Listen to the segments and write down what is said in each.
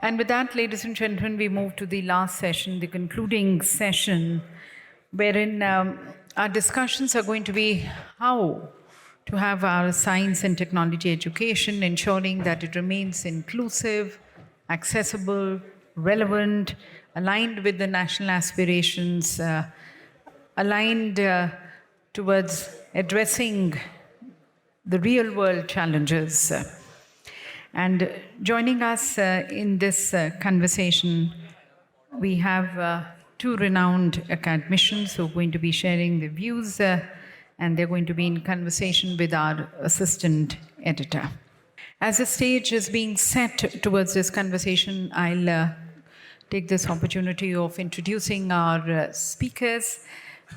And with that, ladies and gentlemen, we move to the last session, the concluding session, wherein our discussions are going to be how to have our science and technology education, ensuring that it remains inclusive, accessible, relevant, aligned with the national aspirations, aligned towards addressing the real world challenges. And joining us in this conversation, we have two renowned academicians who are going to be sharing their views, and they're going to be in conversation with our assistant editor. As the stage is being set towards this conversation, I'll take this opportunity of introducing our speakers.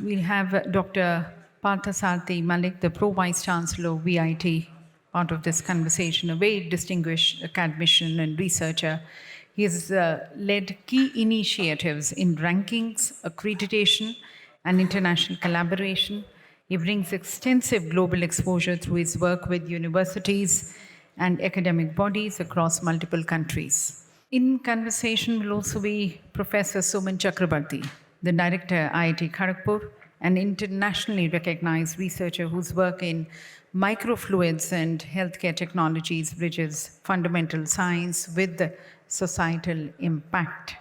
We'll have Dr. Partha Sarathi Mallick, the Pro-Vice Chancellor of IIT, part of this conversation, a very distinguished academician and researcher. He has led key initiatives in rankings, accreditation, and international collaboration. He brings extensive global exposure through his work with universities and academic bodies across multiple countries. In conversation will also be Professor Suman Chakraborty, the director, IIT Kharagpur, an internationally recognized researcher whose work in microfluids and healthcare technologies bridges fundamental science with the societal impact.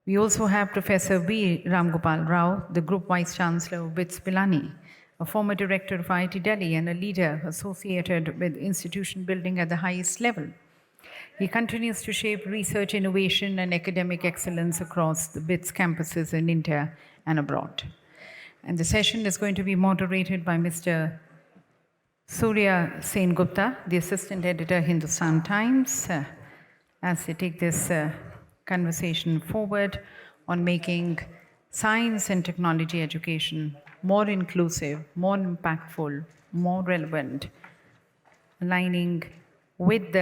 We also have Professor V. Ramgopal Rao, the Group Vice Chancellor of Pilani, a former director of IIT Delhi and a leader associated with institution building at the highest level. He continues to shape research innovation and academic excellence across the BITS campuses in India and abroad. And the session is going to be moderated by Mr. Saurya Sengupta, the assistant editor, Hindustan Times, as they take this conversation forward on making science and technology education more inclusive, more impactful, more relevant, aligning with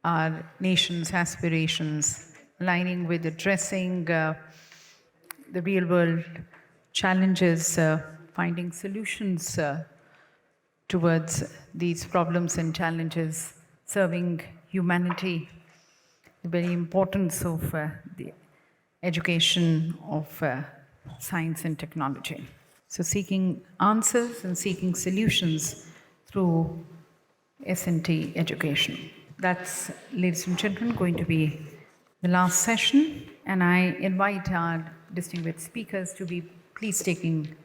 our nation's aspirations, aligning with addressing the real world challenges, finding solutions towards these problems and challenges, serving humanity, the very importance of the education of science and technology. So seeking answers and seeking solutions through S&T education. That's, ladies and gentlemen, going to be the last session, and I invite our distinguished speakers to be please taking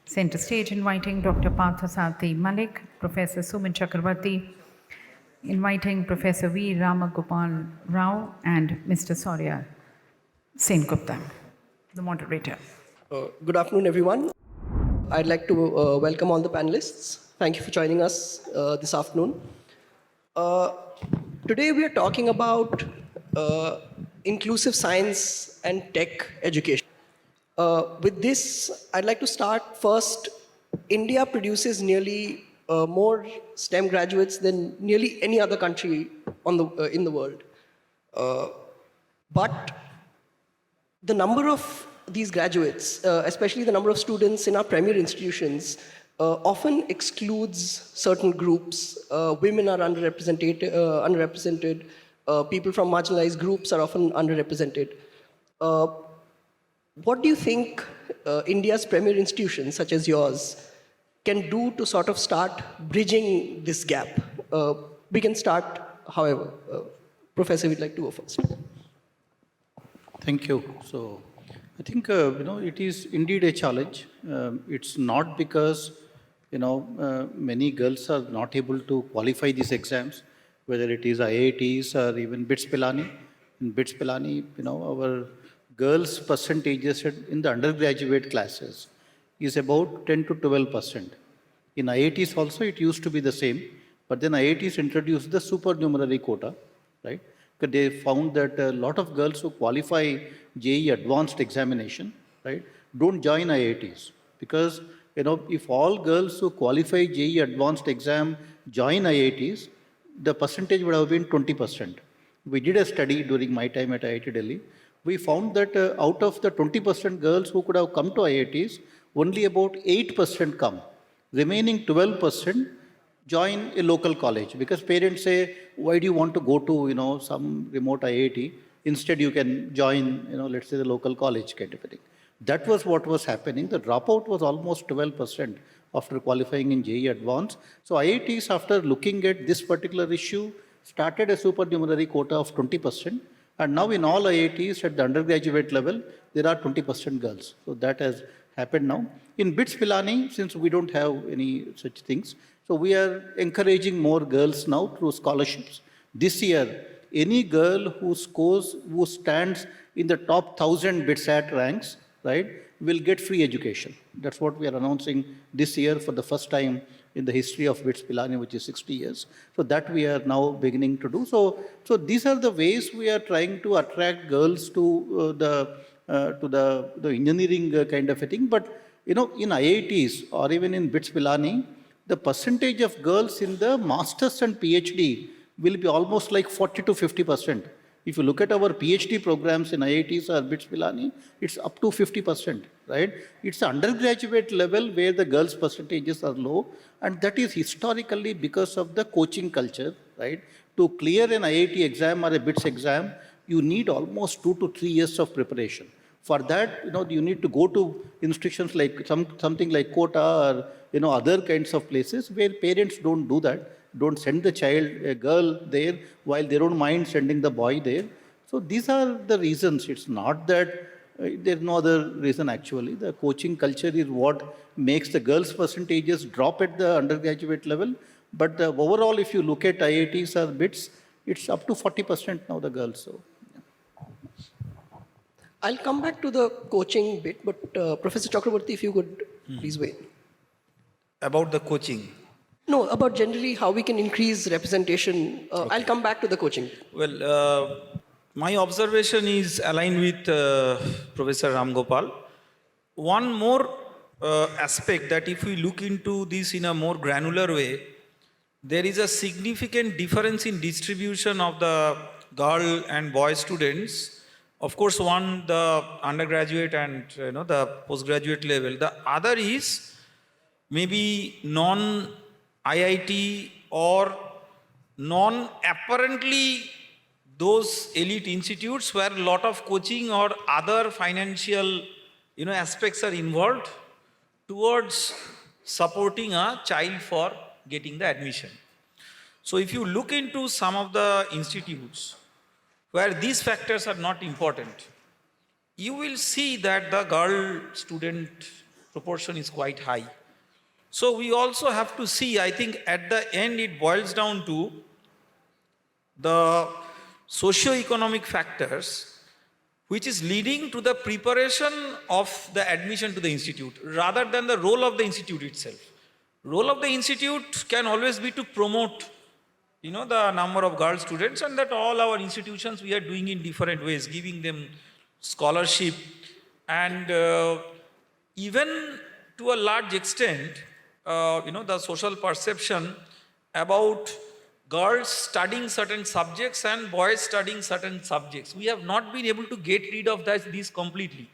center stage, inviting Dr. Partha Sarathi Mallick, Professor Suman Chakraborty, inviting Professor V. Ramgopal Rao, and Mr. Saurya Sengupta, the moderator. Good afternoon, everyone. I'd like to welcome all the panelists. Thank you for joining us this afternoon. Today we are talking about inclusive science and tech education. With this, I'd like to start first. India produces nearly more STEM graduates than nearly any other country in the world. But the number of these graduates, especially the number of students in our premier institutions, often excludes certain groups. Women are underrepresented. People from marginalized groups are often underrepresented. What do you think India's premier institutions, such as yours, can do to sort of start bridging this gap? We can start, however. Professor, we'd like to go first. Thank you. So, I think, it is indeed a challenge. It's not because, many girls are not able to qualify these exams, whether it is IITs or even BITS Pilani. In BITS Pilani, our girls' percentages in the undergraduate classes is about 10 to 12%. In IITs also, it used to be the same, but then IITs introduced the supernumerary quota, right? Because they found that a lot of girls who qualify JEE advanced examination, right, don't join IITs. Because, if all girls who qualify JEE advanced exam join IITs, the percentage would have been 20%. We did a study during my time at IIT Delhi. We found that out of the 20% girls who could have come to IITs, only about 8% come. Remaining 12% join a local college, because parents say, why do you want to go to, some remote IIT? Instead, you can join, let's say the local college kind of a thing. That was what was happening. The dropout was almost 12% after qualifying in JEE Advanced. So IITs, after looking at this particular issue, started a supernumerary quota of 20%. And now in all IITs at the undergraduate level, there are 20% girls. So that has happened now. In BITS Pilani, since we don't have any such things, so we are encouraging more girls now through scholarships. This year, any girl who stands in the top 1,000 BITSAT ranks, right, will get free education. That's what we are announcing this year for the first time in the history of BITS Pilani, which is 60 years. So that we are now beginning to do. So these are the ways we are trying to attract girls to the engineering kind of a thing. But in IITs or even in BITS Pilani, the percentage of girls in the masters and PhD will be almost like 40 to 50%. If you look at our PhD programs in IITs or BITS Pilani, it's up to 50%, right? It's undergraduate level where the girls' percentages are low, and that is historically because of the coaching culture, right? To clear an IIT exam or a BITS exam, you need almost 2 to 3 years of preparation. For that, you need to go to institutions like something like Kota or other kinds of places where parents don't do that. Don't send the child, a girl there, while they don't mind sending the boy there. So these are the reasons. It's not that there's no other reason actually. The coaching culture is what makes the girls' percentages drop at the undergraduate level. But overall, if you look at IITs or BITS, it's up to 40% now, the girls. So. I'll come back to the coaching bit, but Professor Chakraborty, if you could please wait. About the coaching. No, about generally how we can increase representation. I'll come back to the coaching. Well, my observation is aligned with Professor Ramgopal. One more aspect that if we look into this in a more granular way, there is a significant difference in distribution of the girl and boy students. Of course, one, the undergraduate and the postgraduate level. The other is maybe non-IIT or non-apparently those elite institutes where a lot of coaching or other financial aspects are involved towards supporting a child for getting the admission. So if you look into some of the institutes where these factors are not important, you will see that the girl student proportion is quite high. So we also have to see, I think at the end it boils down to the socio-economic factors which is leading to the preparation of the admission to the institute rather than the role of the institute itself. Role of the institute can always be to promote the number of girl students, and that all our institutions we are doing in different ways, giving them scholarship and even to a large extent, the social perception about girls studying certain subjects and boys studying certain subjects. We have not been able to get rid of these completely.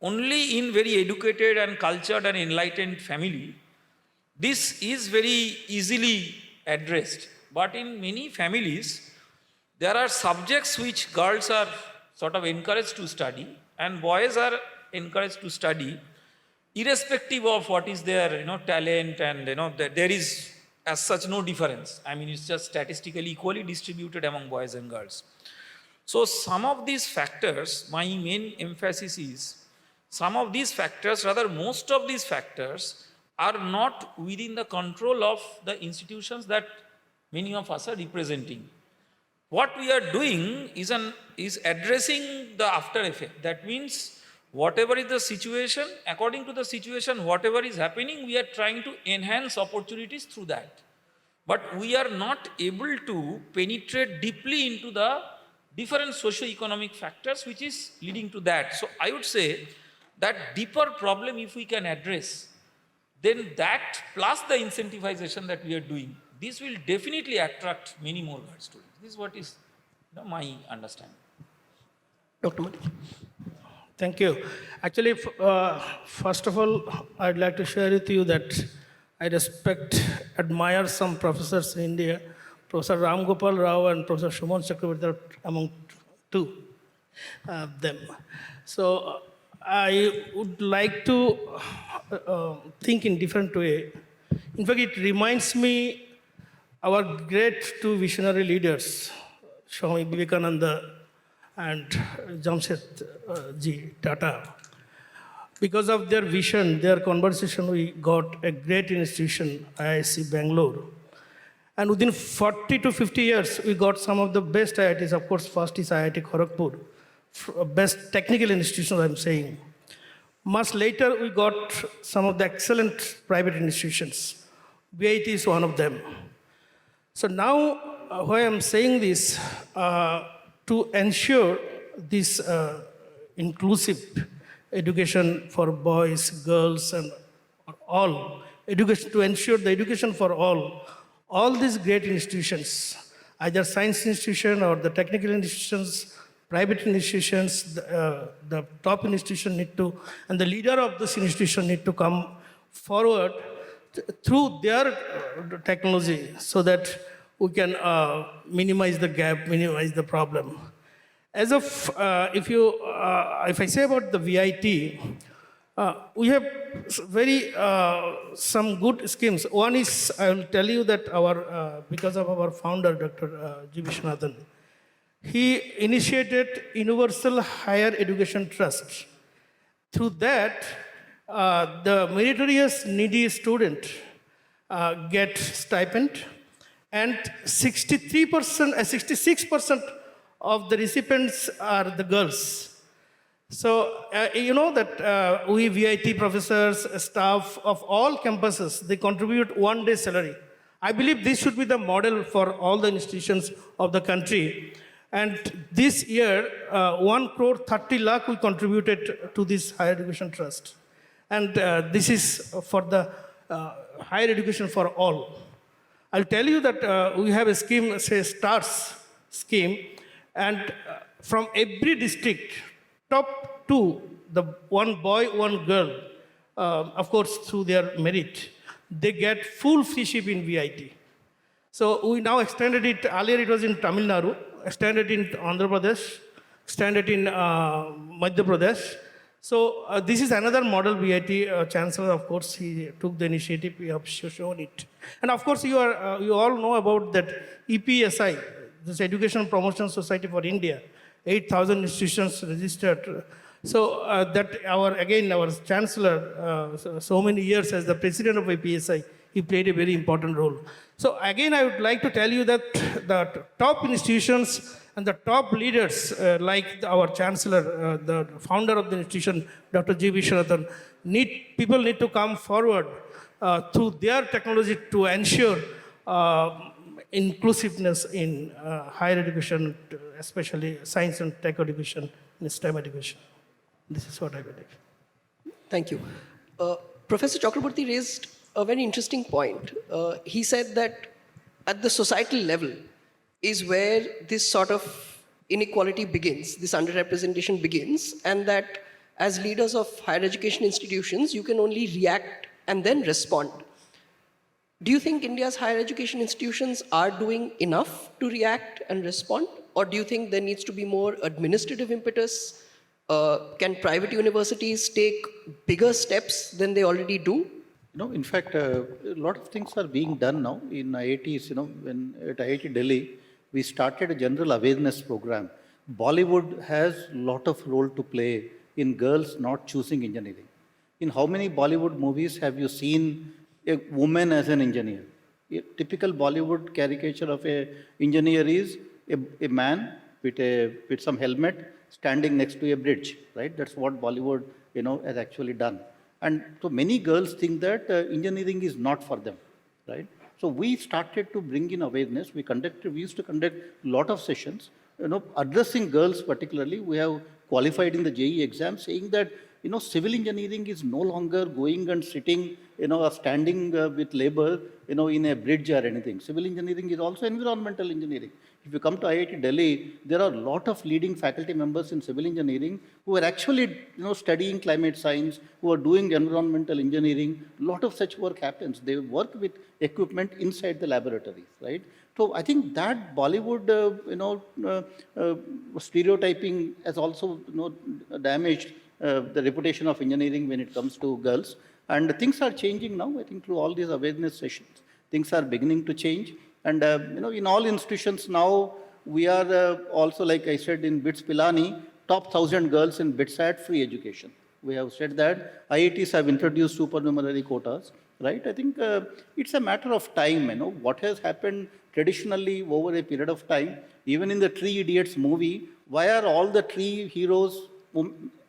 Only in very educated and cultured and enlightened family, this is very easily addressed. But in many families, there are subjects which girls are sort of encouraged to study and boys are encouraged to study irrespective of what is their talent, and there is as such no difference. I mean, it's just statistically equally distributed among boys and girls. So some of these factors, my main emphasis is, some of these factors, rather most of these factors are not within the control of the institutions that many of us are representing. What we are doing is addressing the after effect. That means whatever is the situation, according to the situation, whatever is happening, we are trying to enhance opportunities through that. But we are not able to penetrate deeply into the different socio-economic factors which is leading to that. So I would say that deeper problem, if we can address, then that plus the incentivization that we are doing, this will definitely attract many more girl students. This is what is my understanding. Dr. Mallick. Thank you. Actually, first of all, I'd like to share with you that I respect, admire some professors in India, Professor Ramgopal Rao and Professor Suman Chakraborty are among two them. So I would like to think in different way. In fact, it reminds me our great two visionary leaders, Swami Vivekananda and Jamshedji Tata. Because of their vision, their conversation, we got a great institution, IIC Bangalore. And within 40 to 50 years, we got some of the best IITs. Of course, first is IIT Kharagpur, best technical institutions, I'm saying. Much later, we got some of the excellent private institutions. VIT is one of them. So now, why I'm saying this, to ensure this inclusive education for boys, girls, and all, education, to ensure the education for all these great institutions, either science institution or the technical institutions, private institutions, the top institution need to, and the leader of this institution need to come forward through their technology so that we can minimize the gap, minimize the problem. As of, if I say about the VIT, we have very some good schemes. One is, I will tell you that our, because of our founder, Dr. G. Viswanathan, he initiated Universal Higher Education Trust. Through that, the meritorious needy student get stipend, and 66% of the recipients are the girls. So, you know that we VIT professors, staff of all campuses, they contribute 1 day salary. I believe this should be the model for all the institutions of the country. And this year, 1 crore 30 lakh we contributed to this higher education trust. And this is for the higher education for all. I'll tell you that we have a scheme, say STARS scheme, and from every district, top 2, the one boy, one girl, of course through their merit, they get full freeship in VIT. So we now extended it, earlier it was in Tamil Nadu, extended in Andhra Pradesh, extended in Madhya Pradesh. So this is another model VIT Chancellor, of course, he took the initiative, we have shown it. And of course, you all know about that EPSI, this Education Promotion Society for India, 8,000 institutions registered. So that our Chancellor, so many years as the president of EPSI, he played a very important role. So again, I would like to tell you that the top institutions and the top leaders, like our Chancellor, the founder of the institution, Dr. G. Viswanathan, people need to come forward through their technology to ensure inclusiveness in higher education, especially science and tech education, and STEM education. This is what I believe. Thank you. Professor Chakraborty raised a very interesting point. He said that at the societal level is where this sort of inequality begins, this underrepresentation begins, and that as leaders of higher education institutions, you can only react and then respond. Do you think India's higher education institutions are doing enough to react and respond? Or do you think there needs to be more administrative impetus? Can private universities take bigger steps than they already do? In fact, a lot of things are being done now in IITs. When at IIT Delhi, we started a general awareness program. Bollywood has a lot of role to play in girls not choosing engineering. In how many Bollywood movies have you seen a woman as an engineer? A typical Bollywood caricature of an engineer is a man with some helmet standing next to a bridge, right? That's what Bollywood, has actually done. And so many girls think that engineering is not for them, right? So we started to bring in awareness. We used to conduct a lot of sessions, addressing girls particularly. We have qualified in the JEE exam, saying that civil engineering is no longer going and sitting, or standing with labor, in a bridge or anything. Civil engineering is also environmental engineering. If you come to IIT Delhi, there are a lot of leading faculty members in civil engineering who are actually, studying climate science, who are doing environmental engineering. A lot of such work happens. They work with equipment inside the laboratories, right? So I think that Bollywood, stereotyping has also, damaged the reputation of engineering when it comes to girls. And things are changing now. I think through all these awareness sessions, things are beginning to change. And in all institutions now, we are also, like I said, in BITS Pilani, top 1,000 girls in BITSAT free education. We have said that IITs have introduced supernumerary quotas, right? I think it's a matter of time, what has happened traditionally over a period of time. Even in the Three Idiots movie, why are all the three heroes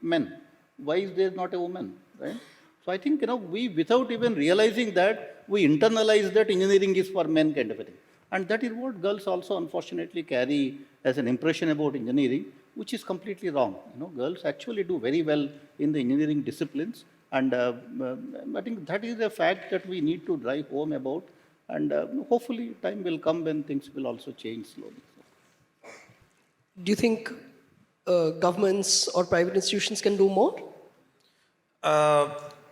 men? Why is there not a woman, right? So I think, we, without even realizing that, we internalize that engineering is for men kind of a thing. And that is what girls also unfortunately carry as an impression about engineering, which is completely wrong. Girls actually do very well in the engineering disciplines. And I think that is a fact that we need to drive home about. And hopefully time will come when things will also change slowly. Do you think governments or private institutions can do more?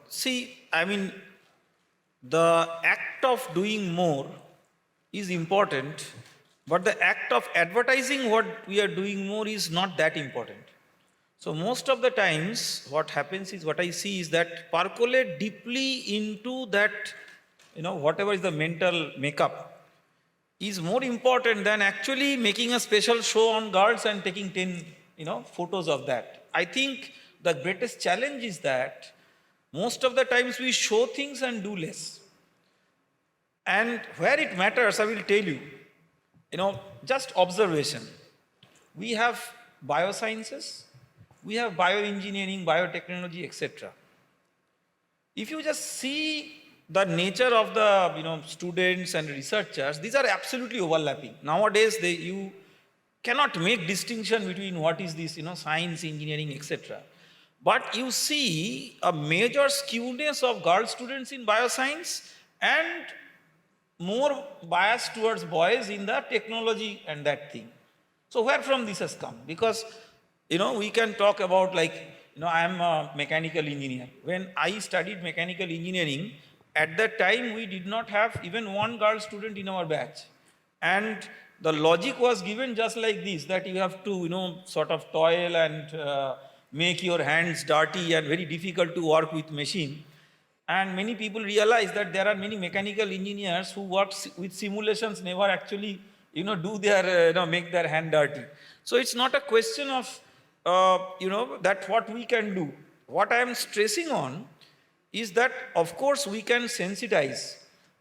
See, I mean, the act of doing more is important, but the act of advertising what we are doing more is not that important. So most of the times what happens is, what I see is that percolate deeply into that, whatever is the mental makeup is more important than actually making a special show on girls and taking 10, photos of that. I think the greatest challenge is that most of the times we show things and do less. And where it matters, I will tell you, just observation. We have biosciences, we have bioengineering, biotechnology, etc. If you just see the nature of the students and researchers, these are absolutely overlapping. Nowadays, you cannot make distinction between what is this, science, engineering, etc. But you see a major skewness of girl students in bioscience and more bias towards boys in the technology and that thing. So where from this has come? Because, we can talk about I am a mechanical engineer. When I studied mechanical engineering, at that time we did not have even one girl student in our batch. And the logic was given just like this, that you have to, sort of toil and make your hands dirty and very difficult to work with machine. And many people realize that there are many mechanical engineers who work with simulations, never actually, do their, make their hand dirty. So it's not a question of, that what we can do. What I am stressing on is that, of course, we can sensitize,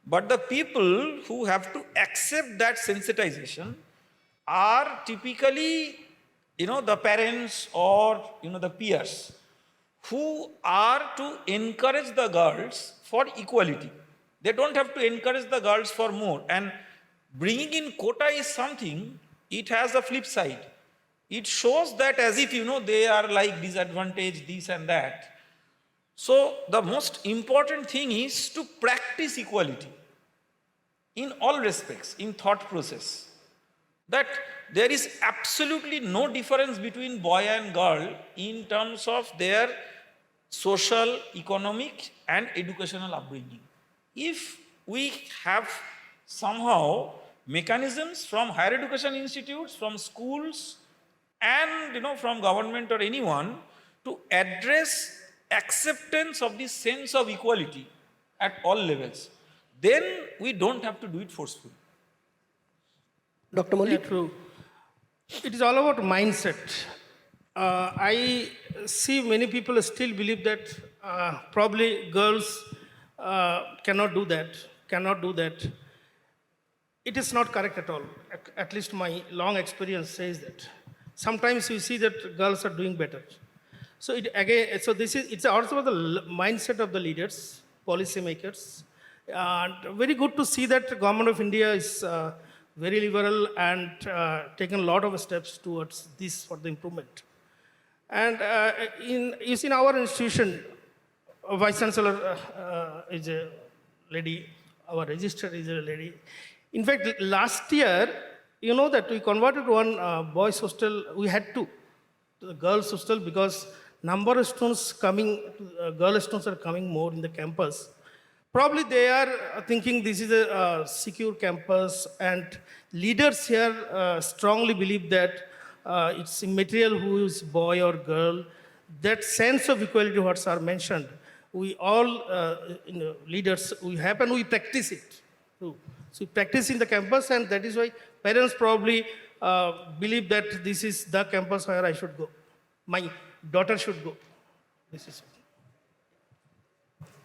but the people who have to accept that sensitization are typically, the parents or, the peers, who are to encourage the girls for equality. They don't have to encourage the girls for more. And bringing in quota is something, it has a flip side. It shows that as if, they are like disadvantaged, this and that. So the most important thing is to practice equality in all respects, in thought process. That there is absolutely no difference between boy and girl in terms of their social, economic and educational upbringing. If we have somehow mechanisms from higher education institutes, from schools and from government or anyone to address acceptance of this sense of equality at all levels, then we don't have to do it forcefully. Dr. Mallick? Yeah, true. It is all about mindset. I see many people still believe that probably girls cannot do that. It is not correct at all. At least my long experience says that. Sometimes you see that girls are doing better. So it's also the mindset of the leaders, policymakers. Very good to see that the government of India is very liberal and taken a lot of steps towards this for the improvement. And you see in our institution, Vice Chancellor is a lady, our registrar is a lady. In fact, last year, you know that we converted one boys' hostel, we had to the girls' hostel because number of students coming, girl students are coming more in the campus. Probably they are thinking this is a secure campus, and leaders here strongly believe that it's immaterial who is boy or girl. That sense of equality, what sir mentioned, we all leaders, we have and we practice it too. So we practice in the campus, and that is why parents probably believe that this is the campus where I should go. My daughter should go. This is it.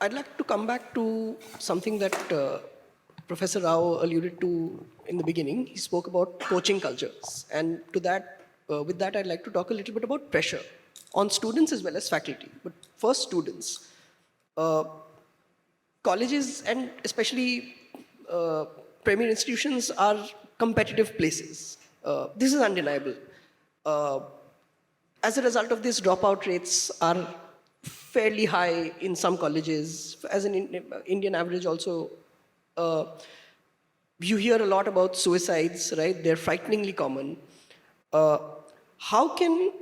I'd like to come back to something that Professor Rao alluded to in the beginning. He spoke about coaching cultures. And to that, with that, I'd like to talk a little bit about pressure on students as well as faculty. But first, students. Colleges and especially premier institutions are competitive places. This is undeniable. As a result of this, dropout rates are fairly high in some colleges. As an Indian average also, you hear a lot about suicides, right? They're frighteningly common. How can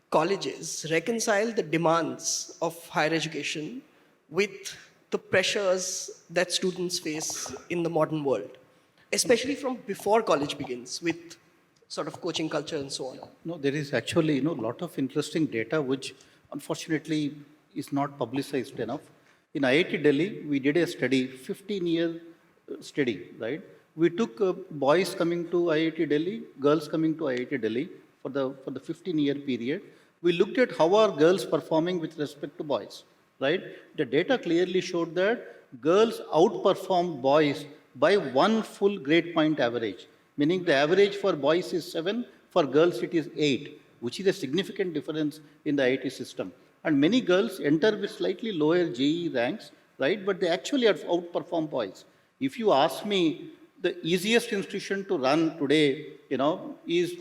colleges reconcile the demands of higher education with the pressures that students face in the modern world, especially from before college begins with sort of coaching culture and so on? No, there is actually, a lot of interesting data which unfortunately is not publicized enough. In IIT Delhi, we did a study, 15-year study, right? We took boys coming to IIT Delhi, girls coming to IIT Delhi for the 15-year period. We looked at how are girls performing with respect to boys, right? The data clearly showed that girls outperformed boys by 1 full grade point average, meaning the average for boys is 7, for girls it is 8, which is a significant difference in the IIT system. And many girls enter with slightly lower JEE ranks, right? But they actually outperform boys. If you ask me, the easiest institution to run today, is,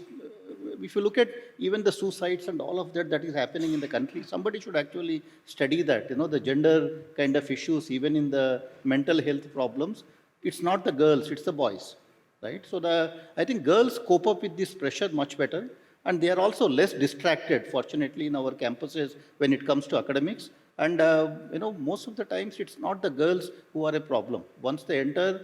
if you look at even the suicides and all of that is happening in the country, somebody should actually study that, the gender kind of issues, even in the mental health problems. It's not the girls, it's the boys, right? So I think girls cope up with this pressure much better. And they are also less distracted, fortunately, in our campuses when it comes to academics. And, most of the times it's not the girls who are a problem. Once they enter,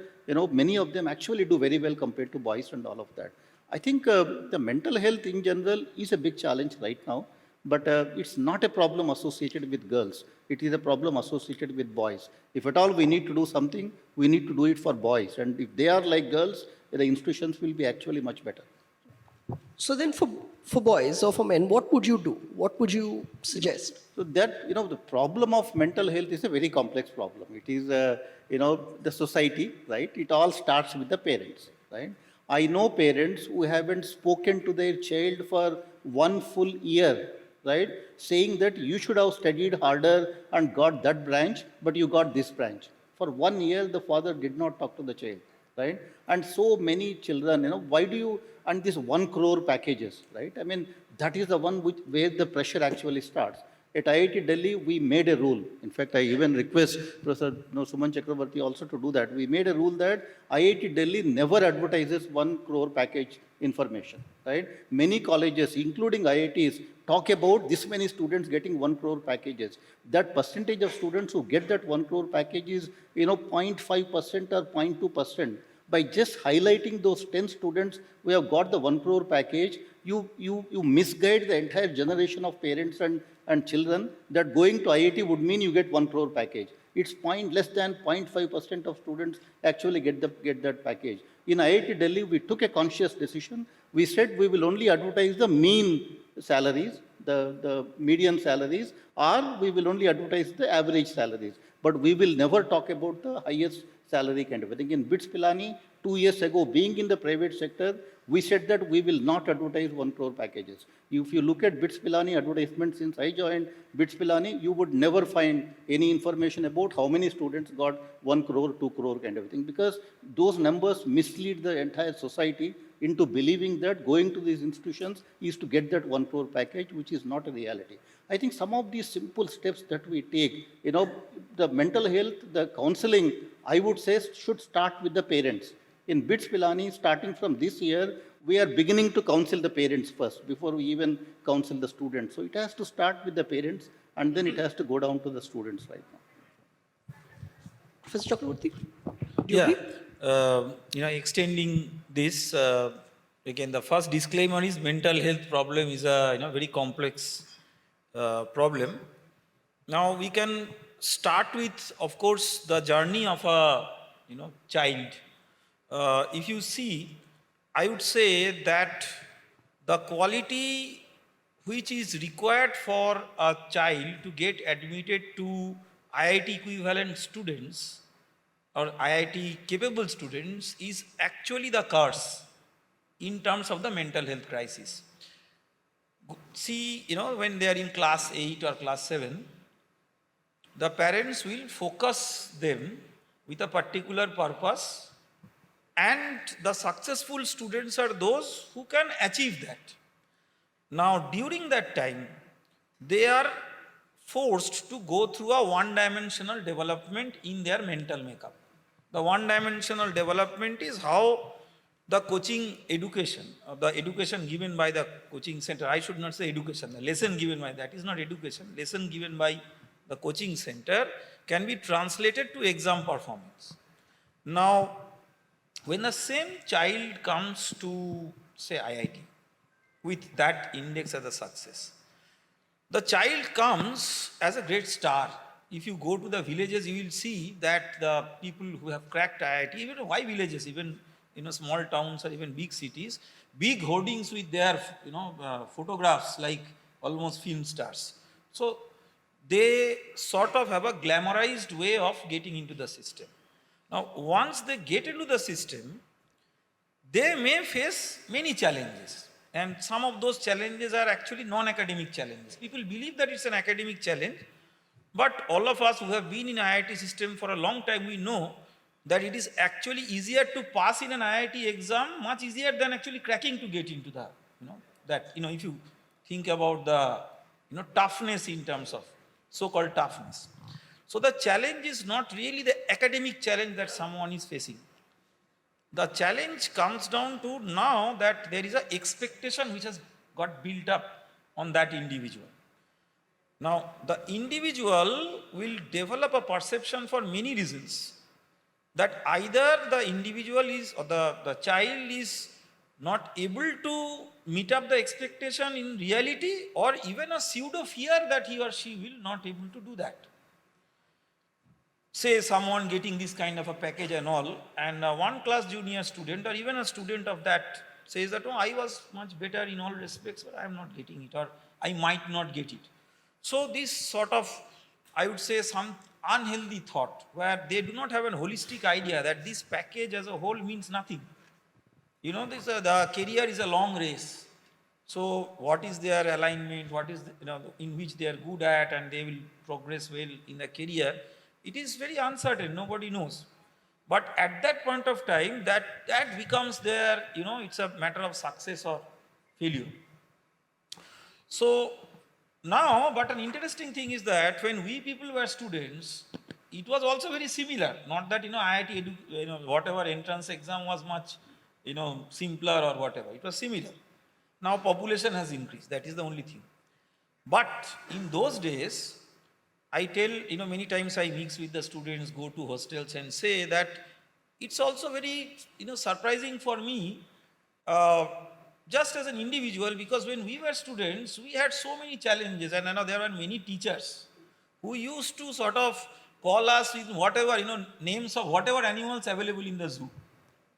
many of them actually do very well compared to boys and all of that. I think the mental health in general is a big challenge right now, but it's not a problem associated with girls. It is a problem associated with boys. If at all we need to do something, we need to do it for boys. And if they are like girls, the institutions will be actually much better. So then for boys or for men, what would you do? What would you suggest? So that, the problem of mental health is a very complex problem. It is, the society, right? It all starts with the parents, right? I know parents who haven't spoken to their child for 1 full year, right? Saying that you should have studied harder and got that branch, but you got this branch. For 1 year, the father did not talk to the child, right? And so many children, why do you, and these 1 crore packages, right? I mean, that is the one where the pressure actually starts. At IIT Delhi, we made a rule. In fact, I even request Professor Suman Chakraborty also to do that. We made a rule that IIT Delhi never advertises 1 crore package information, right? Many colleges, including IITs, talk about this many students getting 1 crore packages. That percentage of students who get that 1 crore package is, 0.5% or 0.2%. By just highlighting those 10 students who have got the 1 crore package, you misguide the entire generation of parents and children that going to IIT would mean you get 1 crore package. It's less than 0.5% of students actually get that package. In IIT Delhi, we took a conscious decision. We said we will only advertise the mean salaries, the median salaries, or we will only advertise the average salaries. But we will never talk about the highest salary kind of thing. In BITS Pilani, 2 years ago, being in the private sector, we said that we will not advertise 1 crore packages. If you look at BITS Pilani advertisements since I joined BITS Pilani, you would never find any information about how many students got 1 crore, 2 crore kind of thing, because those numbers mislead the entire society into believing that going to these institutions is to get that 1 crore package, which is not a reality. I think some of these simple steps that we take, the mental health, the counseling, I would say should start with the parents. In BITS Pilani, starting from this year, we are beginning to counsel the parents first before we even counsel the students. So it has to start with the parents and then it has to go down to the students right now. Professor Chakraborty, do you Yeah, agree? extending this, again, the first disclaimer is mental health problem is a very complex problem. Now we can start with, of course, the journey of a child. If you see, I would say that the quality which is required for a child to get admitted to IIT equivalent students or IIT capable students is actually the curse in terms of the mental health crisis. See, when they are in class 8 or class 7, the parents will focus them with a particular purpose, and the successful students are those who can achieve that. Now, during that time, they are forced to go through a one-dimensional development in their mental makeup. The one-dimensional development is how the coaching education, or the education given by the coaching center, I should not say education, the lesson given by that is not education, lesson given by the coaching center can be translated to exam performance. Now, when the same child comes to, say, IIT, with that index as a success, the child comes as a great star. If you go to the villages, you will see that the people who have cracked IIT, even why villages, even small towns or even big cities, big hoardings with their photographs like almost film stars. So they sort of have a glamorized way of getting into the system. Now, once they get into the system, they may face many challenges. And some of those challenges are actually non-academic challenges. People believe that it's an academic challenge, but all of us who have been in IIT system for a long time, we know that it is actually easier to pass in an IIT exam, much easier than actually cracking to get into the, if you think about the, toughness in terms of so-called toughness. So the challenge is not really the academic challenge that someone is facing. The challenge comes down to now that there is an expectation which has got built up on that individual. Now, the individual will develop a perception for many reasons that either the individual is or the child is not able to meet up the expectation in reality, or even a pseudo fear that he or she will not able to do that. Say someone getting this kind of a package and all, and one class junior student or even a student of that says that, oh, I was much better in all respects, but I am not getting it, or I might not get it. So this sort of, I would say, some unhealthy thought where they do not have a holistic idea that this package as a whole means nothing. The career is a long race. So what is their alignment, what is, in which they are good at and they will progress well in the career, it is very uncertain, nobody knows. But at that point of time, that becomes their, it's a matter of success or failure. So now, but an interesting thing is that when we people were students, it was also very similar. Not that, IIT, whatever entrance exam was much, simpler or whatever. It was similar. Now population has increased. That is the only thing. But in those days, I tell, many times I mix with the students, go to hostels and say that it's also very, surprising for me, just as an individual, because when we were students, we had so many challenges, and there were many teachers who used to sort of call us with whatever, names of whatever animals available in the zoo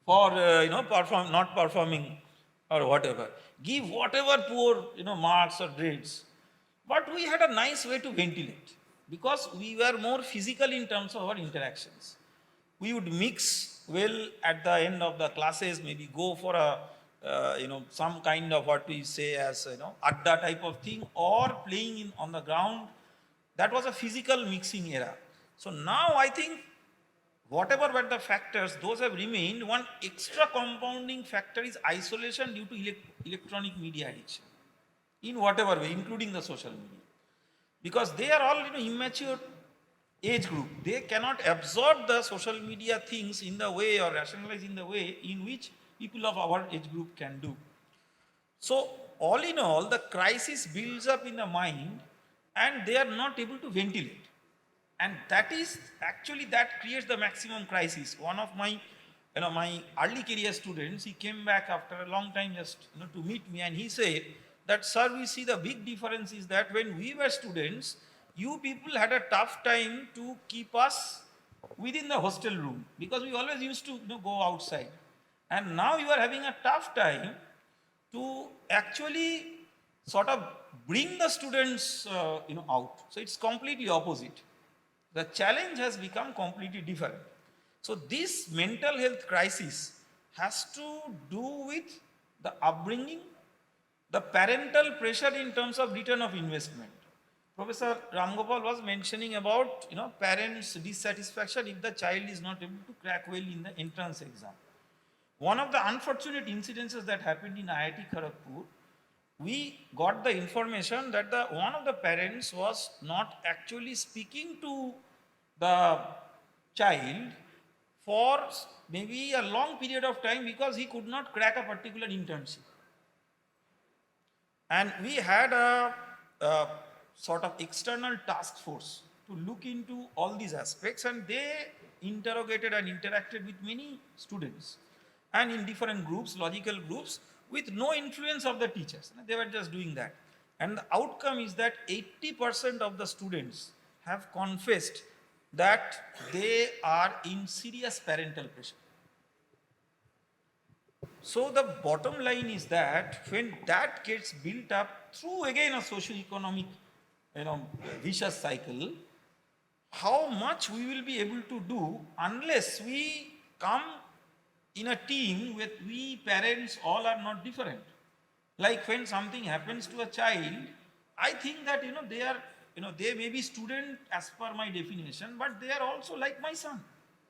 for, not performing or whatever. Give whatever poor, marks or grades. But we had a nice way to ventilate because we were more physical in terms of our interactions. We would mix will at the end of the classes maybe go for a, some kind of what we say as, adda type of thing, or playing on the ground. That was a physical mixing era. So now I think whatever were the factors, those have remained. One extra compounding factor is isolation due to electronic media addiction, in whatever way, including the social media. Because they are all immature age group. They cannot absorb the social media things in the way, or rationalize in the way in which people of our age group can do. So all in all, the crisis builds up in the mind and they are not able to ventilate. And that is actually, that creates the maximum crisis. One of my, my early career students, he came back after a long time just, to meet me, and he said that, sir, we see the big difference is that when we were students, you people had a tough time to keep us within the hostel room because we always used to go outside. And now you are having a tough time to actually sort of bring the students out. So it's completely opposite. The challenge has become completely different. So this mental health crisis has to do with the upbringing, the parental pressure in terms of return of investment. Professor Ramgopal was mentioning about parents' dissatisfaction if the child is not able to crack well in the entrance exam. One of the unfortunate incidences that happened in IIT Kharagpur, we got the information that one of the parents was not actually speaking to the child for maybe a long period of time because he could not crack a particular internship. And we had a sort of external task force to look into all these aspects, and they interrogated and interacted with many students and in different groups, logical groups, with no influence of the teachers. They were just doing that. And the outcome is that 80% of the students have confessed that they are in serious parental pressure. So the bottom line is that when that gets built up through again a socio-economic vicious cycle, how much we will be able to do unless we come in a team where we parents all are not different. Like when something happens to a child, I think that they are they may be student as per my definition, but they are also like my son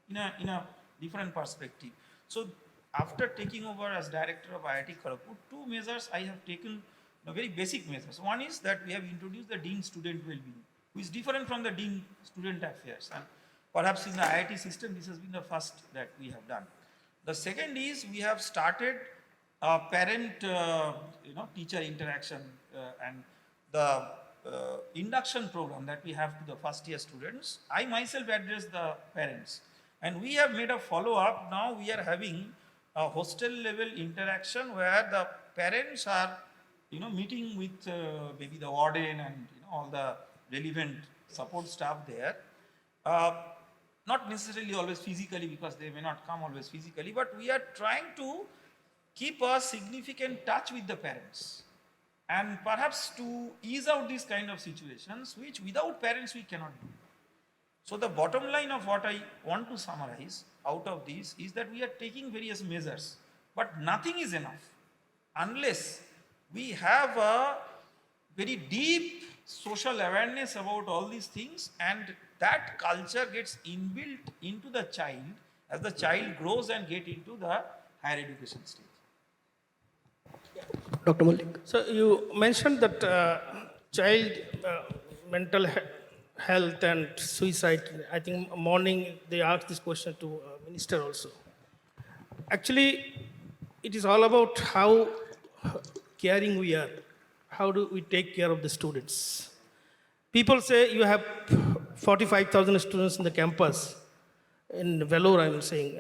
in a different perspective. So after taking over as director of IIT Kharagpur, two measures I have taken, very basic measures. One is that we have introduced the Dean Student Wellbeing, which is different from the Dean Student Affairs. And perhaps in the IIT system, this has been the first that we have done. The second is we have started a parent, teacher interaction and the induction program that we have to the first year students. I myself address the parents, and we have made a follow-up. Now we are having a hostel level interaction where the parents are meeting with maybe the warden and all the relevant support staff there. Not necessarily always physically, because they may not come always physically, but we are trying to keep a significant touch with the parents, and perhaps to ease out these kind of situations which without parents we cannot do. So the bottom line of what I want to summarize out of this is that we are taking various measures, but nothing is enough unless we have a very deep social awareness about all these things, and that culture gets inbuilt into the child as the child grows and get into the higher education stage. Dr. Mallick. So you mentioned that child mental health and suicide. I think morning they asked this question to minister also. Actually, it is all about how caring we are. How do we take care of the students? People say you have 45,000 students in the campus. In Vellore, I'm saying,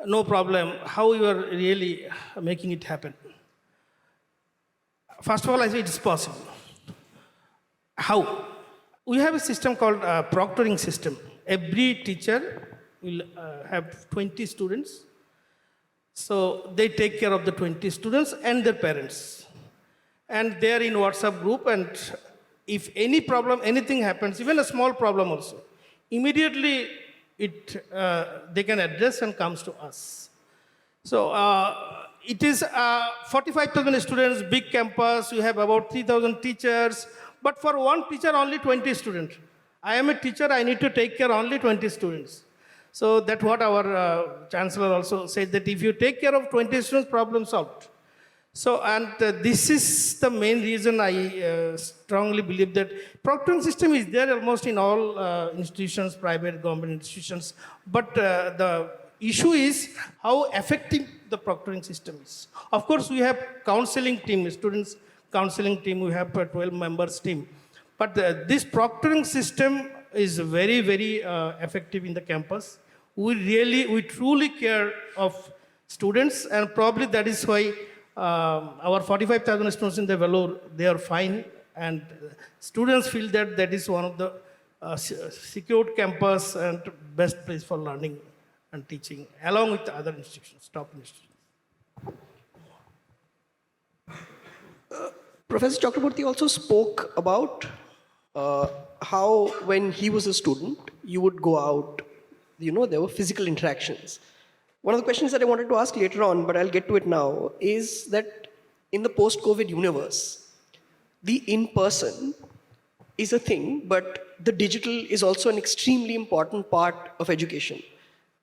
no problem. How you are really making it happen? First of all, I say it is possible. How? We have a system called proctoring system. Every teacher will have 20 students. So they take care of the 20 students and their parents. And they are in WhatsApp group, and if any problem, anything happens, even a small problem also, immediately they can address and comes to us. So it is 45,000 students, big campus. You have about 3,000 teachers, but for one teacher, only 20 students. I am a teacher. I need to take care only 20 students. So that's what our chancellor also said, that if you take care of 20 students, problem solved. So, and this is the main reason I strongly believe that proctoring system is there almost in all institutions, private, government institutions. But the issue is how effective the proctoring system is. Of course, we have counseling team, students counseling team, we have a 12 members team. But this proctoring system is very, very effective in the campus. We truly care of students, and probably that is why our 45,000 students in the Vellore, they are fine, and students feel that that is one of the secured campus and best place for learning and teaching, along with the other institutions, top institutions. Professor Chakraborty also spoke about how when he was a student, you would go out, there were physical interactions. One of the questions that I wanted to ask later on, but I'll get to it now, is that in the post-COVID universe, the in-person is a thing, but the digital is also an extremely important part of education.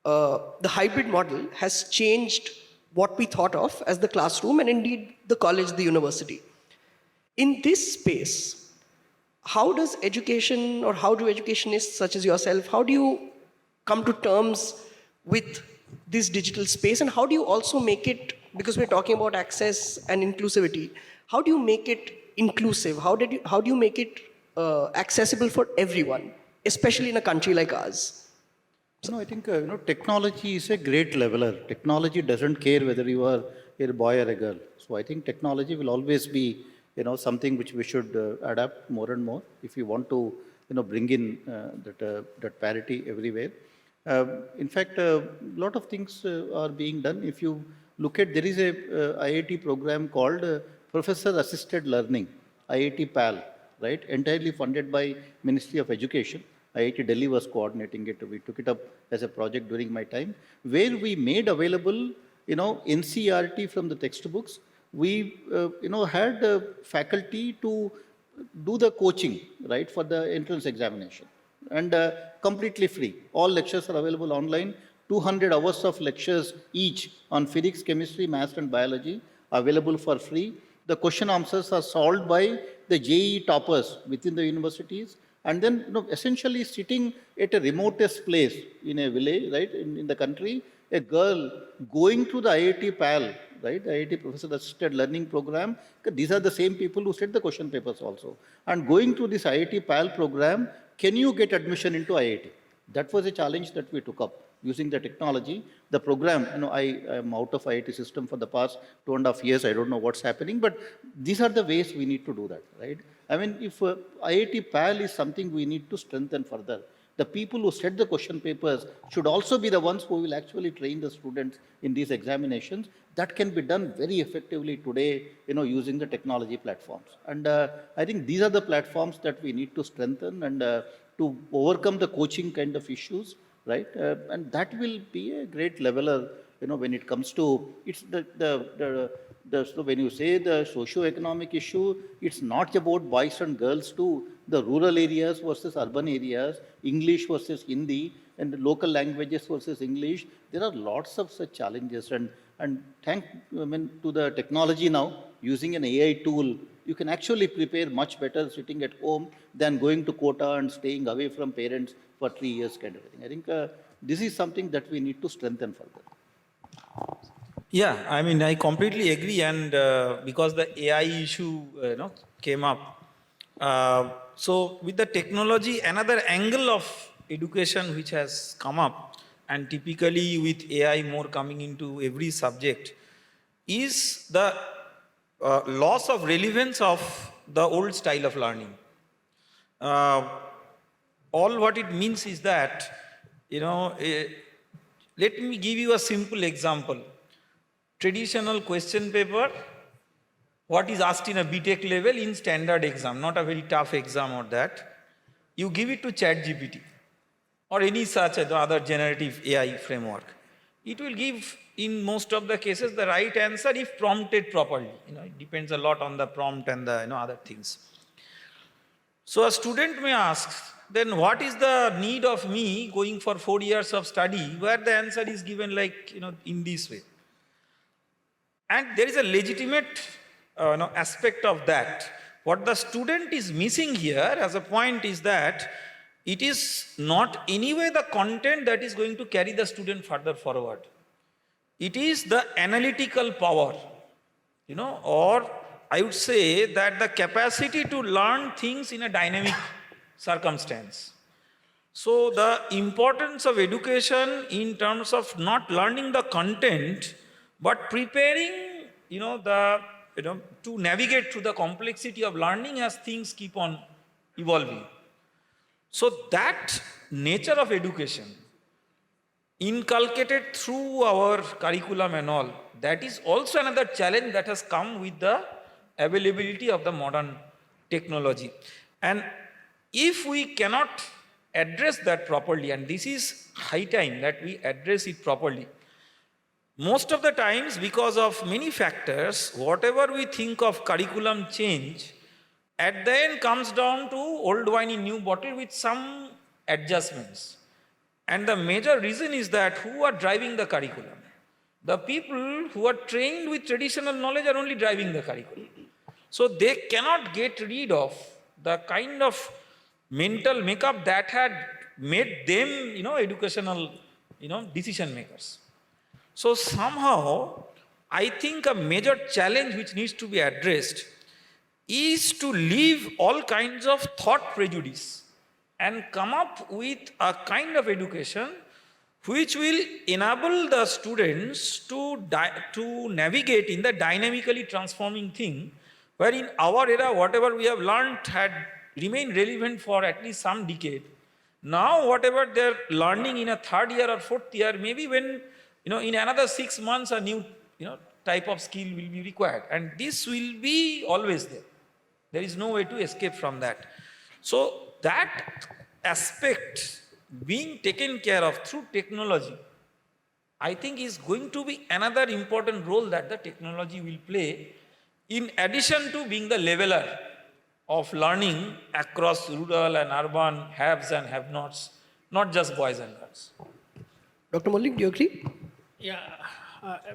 The hybrid model has changed what we thought of as the classroom and indeed the college, the university. In this space, how does education, or how do educationists such as yourself, how do you come to terms with this digital space, and how do you also make it, because we're talking about access and inclusivity, how do you make it inclusive? How do you make it accessible for everyone, especially in a country like ours? I think technology is a great leveler. Technology doesn't care whether you are a boy or a girl. So I think technology will always be something which we should adapt more and more if you want to bring in that parity everywhere. In fact, a lot of things are being done. If you look at, there is a IIT program called Professor Assisted Learning, IIT PAL, right? Entirely funded by Ministry of Education. IIT Delhi was coordinating it. We took it up as a project during my time, where we made available, NCERT from the textbooks. We, had faculty to do the coaching, right, for the entrance examination, and completely free. All lectures are available online. 200 hours of lectures each on physics, chemistry, maths, and biology available for free. The question answers are solved by the JEE toppers within the universities, and then essentially sitting at a remotest place in a village, right, in the country, a girl going through the IIT PAL, right, IIT Professor Assisted Learning Program. These are the same people who set the question papers also. And going through this IIT PAL program, can you get admission into IIT? That was a challenge that we took up using the technology. The program, I am out of IIT system for the past 2.5 years. I don't know what's happening, but these are the ways we need to do that, right? I mean, if IIT PAL is something we need to strengthen further. The people who set the question papers should also be the ones who will actually train the students in these examinations. That can be done very effectively today, using the technology platforms. And I think these are the platforms that we need to strengthen and to overcome the coaching kind of issues, right? And that will be a great leveler, when it comes to, it's so when you say the socio-economic issue, it's not about boys and girls too. The rural areas versus urban areas, English versus Hindi, and the local languages versus English. There are lots of such challenges, and to the technology now, using an AI tool, you can actually prepare much better sitting at home than going to Kota and staying away from parents for 3 years kind of thing. I think this is something that we need to strengthen further. Yeah, I mean, I completely agree, and because the AI issue, came up. So with the technology, another angle of education which has come up, and typically with AI more coming into every subject, is the loss of relevance of the old style of learning. All what it means is that, let me give you a simple example. Traditional question paper, what is asked in a BTech level in standard exam, not a very tough exam or that, you give it to ChatGPT. or any such other generative AI framework. It will give, in most of the cases, the right answer if prompted properly. It depends a lot on the prompt and the other things. So a student may ask, then what is the need of me going for 4 years of study where the answer is given like, in this way? And there is a legitimate aspect of that. What the student is missing here as a point is that it is not anyway the content that is going to carry the student further forward. It is the analytical power, or I would say that the capacity to learn things in a dynamic circumstance. So the importance of education in terms of not learning the content, but preparing, to navigate through the complexity of learning as things keep on evolving. So that nature of education, inculcated through our curriculum and all, that is also another challenge that has come with the availability of the modern technology. And if we cannot address that properly, and this is high time that we address it properly, most of the times, because of many factors, whatever we think of curriculum change, at the end comes down to old wine in new bottle with some adjustments. And the major reason is that who are driving the curriculum? The people who are trained with traditional knowledge are only driving the curriculum. So they cannot get rid of the kind of mental makeup that had made them, educational, decision makers. So somehow, I think a major challenge which needs to be addressed is to leave all kinds of thought prejudice and come up with a kind of education which will enable the students to navigate in the dynamically transforming thing, where in our era, whatever we have learned had remained relevant for at least some decade. Now, whatever they're learning in a third year or fourth year, maybe when, in another 6 months, a new, type of skill will be required. And this will be always there. There is no way to escape from that. So that aspect being taken care of through technology, I think is going to be another important role that the technology will play, in addition to being the leveler of learning across rural and urban haves and have-nots, not just boys and girls. Dr. Mallick, do you agree? Yeah,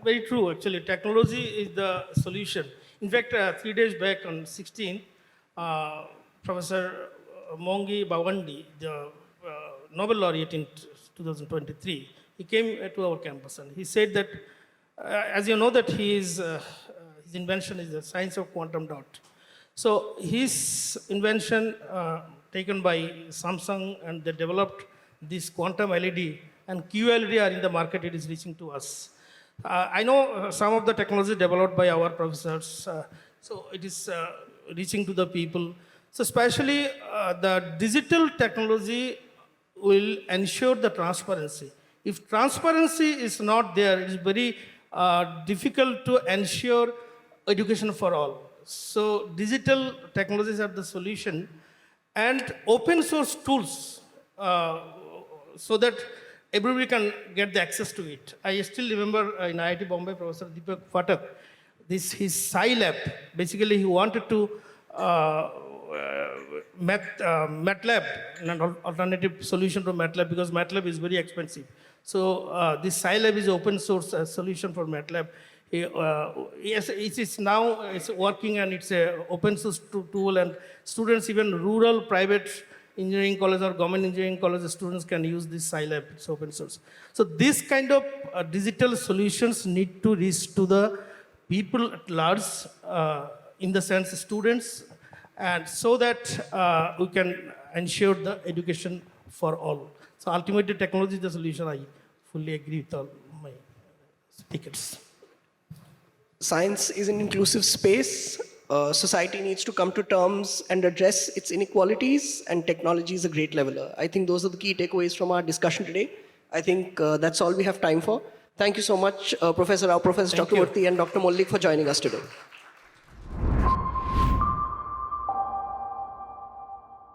very true. Actually, technology is the solution. In fact, 3 days back on 16th, Professor Mongi Bawandi, the Nobel laureate in 2023, he came to our campus and he said that, as you know, that his invention is the science of quantum dot. So his invention taken by Samsung, and they developed this quantum LED, and QLED are in the market, it is reaching to us. I know some of the technology developed by our professors, so it is reaching to the people. So especially the digital technology will ensure the transparency. If transparency is not there, it is very difficult to ensure education for all. So digital technologies are the solution, and open source tools so that everybody can get the access to it. I still remember in IIT Bombay, Professor Deepak Phatak, his Scilab, basically he wanted to MATLAB, an alternative solution to MATLAB, because MATLAB is very expensive. So this Scilab is open source solution for MATLAB. Yes, it is now it's working, and it's an open source tool, and students, even rural private engineering college or government engineering college students, can use this Scilab. It's open source. So this kind of digital solutions need to reach to the people at large, in the sense students, and so that we can ensure the education for all. So ultimately, technology is the solution. I fully agree with all my speakers. Science is an inclusive space. Society needs to come to terms and address its inequalities, and technology is a great leveler. I think those are the key takeaways from our discussion today. I think that's all we have time for. Thank you so much, Professor Rao, Professor Chakraborty, and Dr. Mallick for joining us today.